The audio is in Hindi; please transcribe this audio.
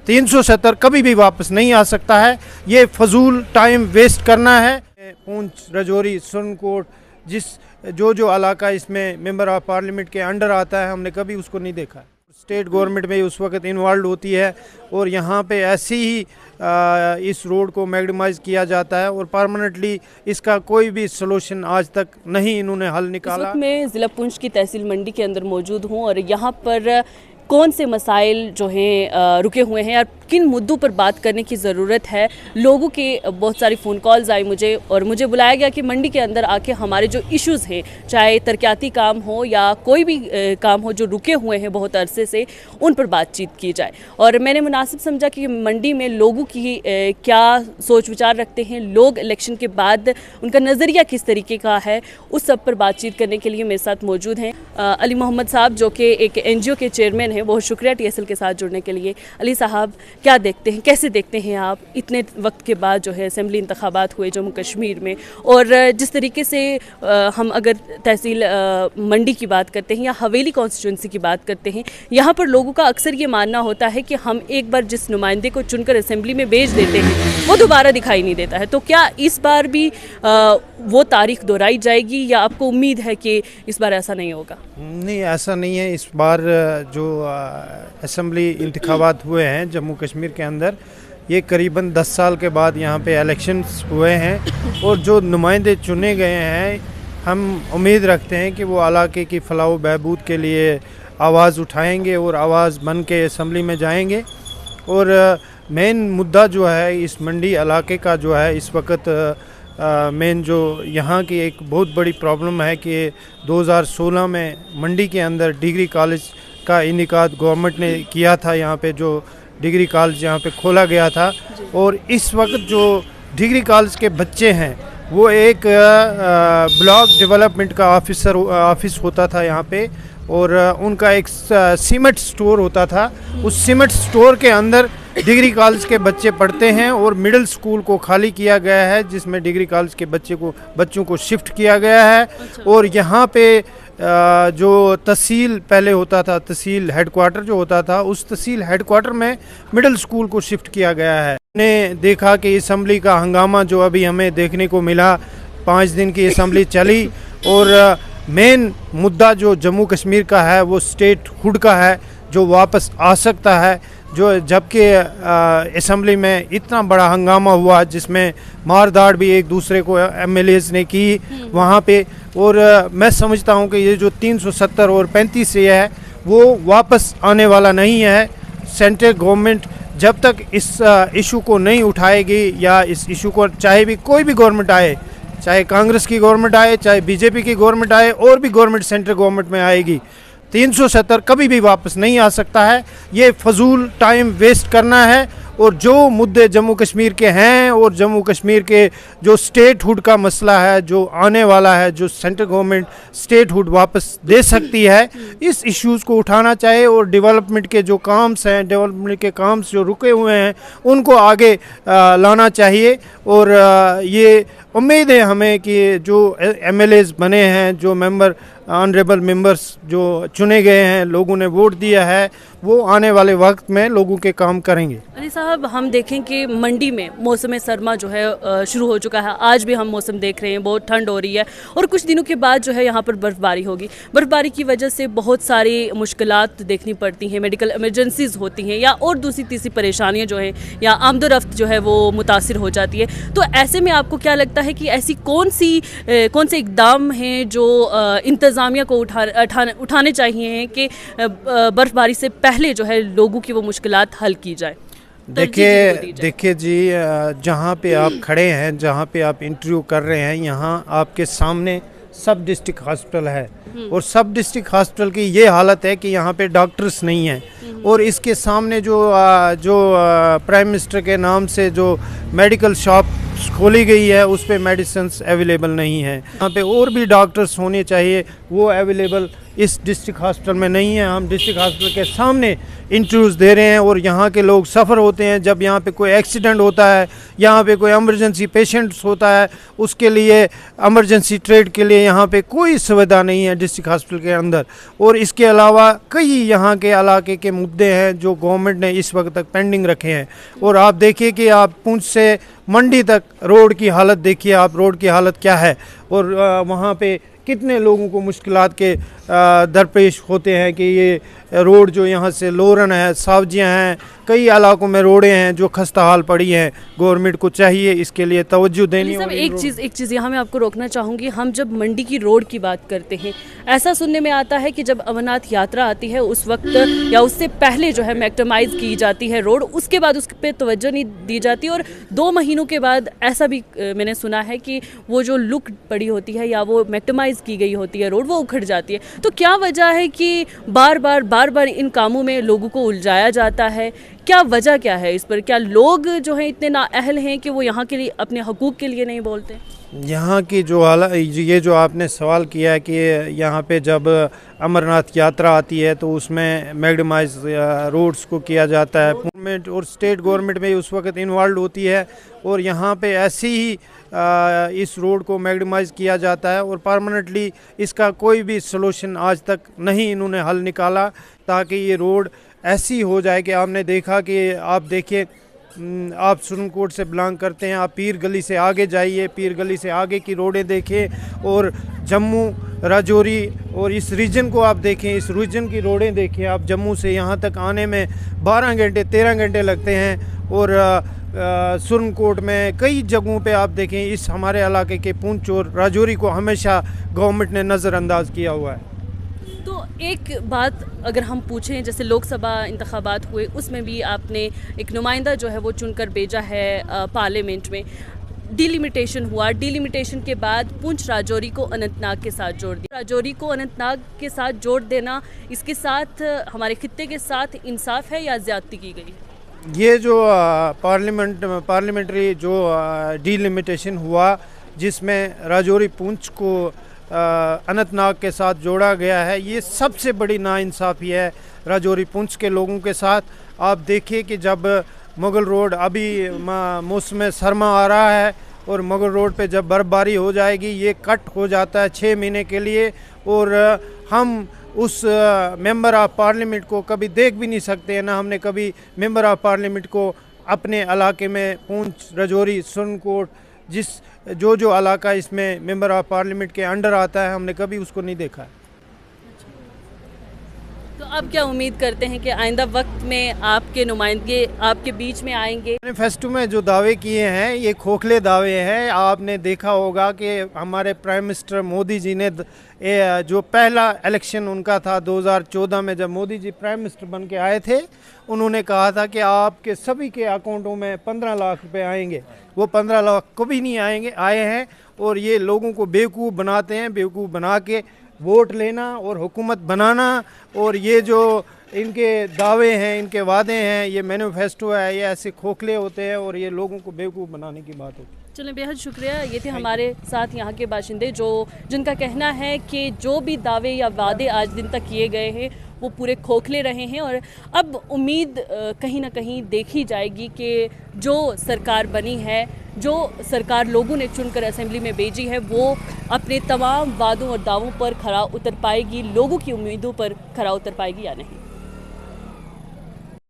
370 कभी भी वापस नहीं आ सकता है। ये फजूल टाइम वेस्ट करना है। पूंछ, राजौरी, सुरनकोट, जो इलाका इसमें मेंबर ऑफ पार्लियामेंट के अंडर आता है, हमने कभी उसको नहीं देखा। स्टेट गवर्नमेंट में उस वक्त इन्वॉल्व होती है और यहाँ पे ऐसे ही इस रोड को मैग्नीमाइज किया जाता है और परमानेंटली इसका कोई भी सलूशन आज तक नहीं इन्होंने हल निकाला। इस वक्त मैं ज़िला पुंछ की तहसील मंडी के अंदर मौजूद हूँ और यहाँ पर कौन से मसाइल जो हैं रुके हुए हैं और किन मुद्दों पर बात करने की ज़रूरत है। लोगों के बहुत सारी फ़ोन कॉल्स आई मुझे और मुझे बुलाया गया कि मंडी के अंदर आके हमारे जो इश्यूज़ हैं, चाहे तरक्याती काम हो या कोई भी काम हो जो रुके हुए हैं बहुत अरसे से, उन पर बातचीत की जाए। और मैंने मुनासिब समझा कि मंडी में लोगों की क्या सोच विचार रखते हैं, लोग इलेक्शन के बाद उनका नज़रिया किस तरीके का है, उस सब पर बातचीत करने के लिए मेरे साथ मौजूद हैं अली मोहम्मद साहब, जो कि एक NGO के चेयरमैन हैं। बहुत शुक्रिया TSL के साथ जुड़ने के लिए। अली साहब, क्या देखते हैं, कैसे देखते हैं आप इतने वक्त के बाद जो है असेंबली इंतखाबात हुए जम्मू कश्मीर में, और जिस तरीके से हम अगर तहसील मंडी की बात करते हैं या हवेली कॉन्स्टिट्यूंसी की बात करते हैं, यहाँ पर लोगों का अक्सर ये मानना होता है कि हम एक बार जिस नुमाइंदे को चुनकर असेंबली में भेज देते हैं वो दोबारा दिखाई नहीं देता है। तो क्या इस बार भी वो तारीख दोहराई जाएगी या आपको उम्मीद है कि इस बार ऐसा नहीं होगा? नहीं, ऐसा नहीं है। इस बार जो असेंबली इंतखाबात हुए हैं जम्मू कश्मीर के अंदर, ये करीबन 10 साल के बाद यहाँ पे इलेक्शंस हुए हैं और जो नुमाइंदे चुने गए हैं, हम उम्मीद रखते हैं कि वो इलाके की फलाह व बहबूद के लिए आवाज़ उठाएंगे और आवाज़ बन के असेंबली में जाएंगे। और मेन मुद्दा जो है इस मंडी इलाके का जो है इस वक्त मेन जो यहाँ की एक बहुत बड़ी प्रॉब्लम है कि 2016 में मंडी के अंदर डिग्री कॉलेज का इनेकाद गवर्नमेंट ने किया था। यहाँ पे जो डिग्री कॉलेज यहाँ पे खोला गया था, और इस वक्त जो डिग्री कॉलेज के बच्चे हैं वो एक ब्लॉक डेवलपमेंट का ऑफिस होता था यहाँ पे, और उनका एक सीमेंट स्टोर होता था। उस सीमेंट स्टोर के अंदर डिग्री कॉलेज के बच्चे पढ़ते हैं और मिडिल स्कूल को खाली किया गया है, जिसमें डिग्री कॉलेज के बच्चों को शिफ्ट किया गया है। और यहाँ पे जो तहसील पहले होता था, तहसील हेडक्वार्टर जो होता था, उस तहसील हेडक्वार्टर में मिडिल स्कूल को शिफ्ट किया गया है। हमने देखा कि असेंबली का हंगामा जो अभी हमें देखने को मिला, 5 दिन की असेंबली चली, और मेन मुद्दा जो जम्मू कश्मीर का है वो स्टेट हुड का है, जो वापस आ सकता है। जो जबकि असेंबली में इतना बड़ा हंगामा हुआ जिसमें मारदाड़ भी एक दूसरे को MLAs ने की वहाँ पे, और मैं समझता हूँ कि ये जो 370 और 35 से है वो वापस आने वाला नहीं है। सेंट्रल गवर्नमेंट जब तक इस इशू को नहीं उठाएगी, या इस इशू को चाहे भी कोई भी गवर्नमेंट आए, चाहे कांग्रेस की गवर्नमेंट आए, चाहे BJP की गवर्नमेंट आए, और भी गवर्नमेंट सेंट्रल गवर्नमेंट में आएगी, 370 कभी भी वापस नहीं आ सकता है। ये फजूल टाइम वेस्ट करना है। और जो मुद्दे जम्मू कश्मीर के हैं और जम्मू कश्मीर के जो स्टेट हुड का मसला है जो आने वाला है, जो सेंट्रल गवर्नमेंट स्टेट हुड वापस दे सकती है, इस इश्यूज़ को उठाना चाहिए। और डेवलपमेंट के जो काम्स हैं, डेवलपमेंट के काम्स जो रुके हुए हैं, उनको आगे लाना चाहिए। और ये उम्मीद है हमें कि जो MLAs बने हैं, जो ऑनरेबल मेंबर्स जो चुने गए हैं, लोगों ने वोट दिया है, वो आने वाले वक्त में लोगों के काम करेंगे। अली साहब, हम देखें कि मंडी में मौसम सरमा जो है शुरू हो चुका है। आज भी हम मौसम देख रहे हैं, बहुत ठंड हो रही है और कुछ दिनों के बाद जो है यहाँ पर बर्फ़बारी होगी। बर्फ़बारी की वजह से बहुत सारी मुश्किलात देखनी पड़ती हैं, मेडिकल इमरजेंसीज़ होती हैं या और दूसरी तीसरी परेशानियाँ जो हैं, या आमदोरफ्त जो है वो मुतासिर हो जाती है। तो ऐसे में आपको क्या लगता है कि ऐसी कौन से इकदाम हैं जो इंतज़ामिया को उठाने चाहिए कि बर्फ़बारी से पहले जो है लोगों की वो मुश्किलात हल की जाए? देखिए जी, जहाँ पे आप खड़े हैं, जहाँ पे आप इंटरव्यू कर रहे हैं, यहाँ आपके सामने सब डिस्ट्रिक्ट हॉस्पिटल है, और सब डिस्ट्रिक्ट हॉस्पिटल की ये हालत है कि यहाँ पे डॉक्टर्स नहीं हैं। और इसके सामने जो प्राइम मिनिस्टर के नाम से जो मेडिकल शॉप खोली गई है, उस पे मेडिसिन्स अवेलेबल नहीं है। यहाँ पे और भी डॉक्टर्स होने चाहिए, वो अवेलेबल इस डिस्ट्रिक्ट हॉस्पिटल में नहीं है। हम डिस्ट्रिक्ट हॉस्पिटल के सामने इंटरव्यूज़ दे रहे हैं और यहाँ के लोग सफ़र होते हैं। जब यहाँ पे कोई एक्सीडेंट होता है, यहाँ पे कोई इमरजेंसी पेशेंट्स होता है, उसके लिए इमरजेंसी ट्रीट के लिए यहाँ पे कोई सुविधा नहीं है डिस्ट्रिक्ट हॉस्पिटल के अंदर। और इसके अलावा कई यहाँ के इलाके के मुद्दे हैं जो गवर्नमेंट ने इस वक्त तक पेंडिंग रखे हैं। और आप देखिए कि आप पुंछ से मंडी तक रोड की हालत देखिए, आप रोड की हालत क्या है और वहाँ पे कितने लोगों को मुश्किलात के दरपेश होते हैं कि ये रोड जो यहाँ से लोरन है, सब्जियाँ हैं, कई इलाकों में रोडें हैं जो खस्ता हाल पड़ी हैं। गवर्नमेंट को चाहिए इसके लिए तवज्जो देनी। सब एक चीज़ यहाँ मैं आपको रोकना चाहूँगी। हम जब मंडी की रोड की बात करते हैं, ऐसा सुनने में आता है कि जब अमरनाथ यात्रा आती है उस वक्त या उससे पहले जो है मैक्टमाइज की जाती है रोड, उसके बाद उस पर तवज्जो नहीं दी जाती और 2 महीनों के बाद ऐसा भी मैंने सुना है कि वो जो लुक पड़ी होती है या वो मैक्टमाइज की गई होती है रोड, वो उखड़ जाती है। तो क्या वजह है कि बार बार इन कामों में लोगों को उलझाया जाता है? क्या वजह क्या है इस पर? क्या लोग जो हैं इतने नाअहल हैं कि वो यहाँ के लिए अपने हकूक़ के लिए नहीं बोलते? यहाँ की जो ये जो आपने सवाल किया है कि यहाँ पे जब अमरनाथ यात्रा आती है तो उसमें मैग्डमाइज रोड्स को किया जाता है। गवर्नमेंट और स्टेट गवर्नमेंट में उस वक्त इन्वॉल्व होती है और यहाँ पे ऐसे ही इस रोड को मैग्डमाइज किया जाता है और परमानेंटली इसका कोई भी सलूशन आज तक नहीं इन्होंने हल निकाला ताकि ये रोड ऐसी हो जाए कि आपने देखा कि आप देखिए, आप सुरनकोट से बिलोंग करते हैं, आप पीर गली से आगे जाइए, पीर गली से आगे की रोडें देखें और जम्मू राजौरी और इस रीजन को आप देखें, इस रीजन की रोडें देखें आप। जम्मू से यहाँ तक आने में 12 घंटे 13 घंटे लगते हैं और सुरनकोट में कई जगहों पे आप देखें इस हमारे इलाके के पुंछ और राजौरी को हमेशा गवर्नमेंट ने नज़रअंदाज किया हुआ है। तो एक बात अगर हम पूछें, जैसे लोकसभा इंतखाबात हुए उसमें भी आपने एक नुमाइंदा जो है वो चुनकर भेजा है पार्लियामेंट में। डिलिमिटेशन हुआ, डिलिमिटेशन के बाद पुंछ राजौरी को अनंतनाग के साथ जोड़ दिया। राजौरी को अनंतनाग के साथ जोड़ देना, इसके साथ हमारे खित्ते के साथ इंसाफ है या ज़्यादती की गई? ये जो पार्लियामेंट्री जो डिलिमिटेशन हुआ जिसमें राजौरी पुंछ को अनंतनाग के साथ जोड़ा गया है, ये सबसे बड़ी नाइंसाफ़ी है राजौरी पुंछ के लोगों के साथ। आप देखिए कि जब मुगल रोड अभी मौसम सरमा आ रहा है और मुगल रोड पे जब बर्फबारी हो जाएगी ये कट हो जाता है 6 महीने के लिए और हम उस मेंबर ऑफ पार्लियामेंट को कभी देख भी नहीं सकते हैं, ना हमने कभी मेंबर ऑफ पार्लियामेंट को अपने इलाके में पुंछ, राजौरी, सुरनकोट जो इलाका इसमें मेंबर ऑफ पार्लियामेंट के अंडर आता है, हमने कभी उसको नहीं देखा है। तो आप क्या उम्मीद करते हैं कि आइंदा वक्त में आपके नुमाइंदे आपके बीच में आएंगे? मैनिफेस्टो में जो दावे किए हैं ये खोखले दावे हैं। आपने देखा होगा कि हमारे प्राइम मिनिस्टर मोदी जी ने जो पहला इलेक्शन उनका था 2014 में, जब मोदी जी प्राइम मिनिस्टर बन के आए थे, उन्होंने कहा था कि आपके सभी के अकाउंटों में 15 लाख रुपए आएंगे। वो 15 लाख कभी नहीं आए हैं और ये लोगों को बेवकूफ़ बनाते हैं। बेवकूफ़ बना के वोट लेना और हुकूमत बनाना और ये जो इनके दावे हैं, इनके वादे हैं, ये मैनिफेस्टो है, ये ऐसे खोखले होते हैं और ये लोगों को बेवकूफ़ बनाने की बात होती है। चलें, बेहद शुक्रिया। ये थे हमारे साथ यहाँ के बाशिंदे जिनका कहना है कि जो भी दावे या वादे आज दिन तक किए गए हैं वो पूरे खोखले रहे हैं और अब उम्मीद कहीं ना कहीं देखी जाएगी कि जो सरकार बनी है, जो सरकार लोगों ने चुनकर असेंबली में भेजी है, वो अपने तमाम वादों और दावों पर खरा उतर पाएगी, लोगों की उम्मीदों पर खरा उतर पाएगी या नहीं।